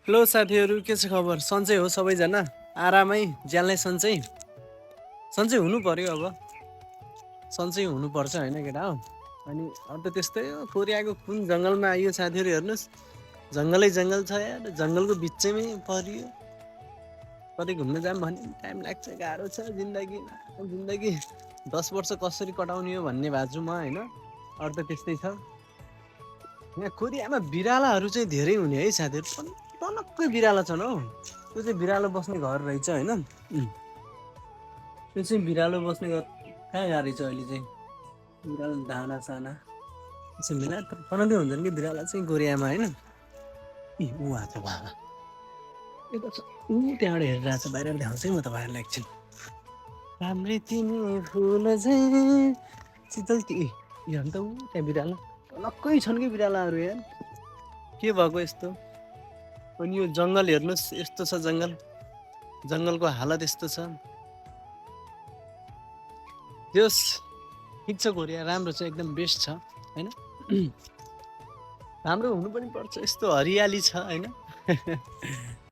Hello साथीहरू, के छ खबर? सन्चै हो सबैजना? आरामै ज्यानलाई सन्चै सन्चै हुनु पर्यो। अब सन्चै हुनुपर्छ होइन केटा हो। अनि अब त त्यस्तै हो। कोरियाको कुन जङ्गलमा आइयो साथीहरू, हेर्नुहोस्, जङ्गलै जङ्गल छ यार। जङ्गलको बिचैमै परियो। कतै घुम्न जाऊँ भने टाइम लाग्छ, गाह्रो छ जिन्दगीमा। जिन्दगी 10 वर्ष कसरी कटाउने हो भन्ने भएको छु म होइन। अरू त त्यस्तै छ। यहाँ कोरियामा बिरालाहरू चाहिँ धेरै हुने है साथीहरू। टनक्कै बिराला छन् हौ। त्यो चाहिँ बिरालो बस्ने घर रहेछ होइन। त्यो चाहिँ बिरालो बस्ने घर कहाँ गएको रहेछ अहिले चाहिँ। बिरालो दाना साना यसो मिला टनक्कै हुन्छन् कि बिराला चाहिँ कोरियामा होइन। ऊ आएको छ बाबा, यता छ। त्यहाँबाट हेरिरहेको छ, बाहिर देखाउँछ है म तपाईँहरूलाई एकछिन। राम्रै तिमी फुल चाहिँ शीतल यो त ऊ त्यहाँ बिराला टनक्कै छन् कि बिरालाहरू यार। के भएको यस्तो? अनि यो जङ्गल हेर्नुहोस्, यस्तो छ जङ्गल। जङ्गलको हालत यस्तो छ। जस ठिक छ, कोरिया राम्रो छ, एकदम बेस्ट छ होइन। राम्रो हुनु पनि पर्छ, यस्तो हरियाली छ होइन।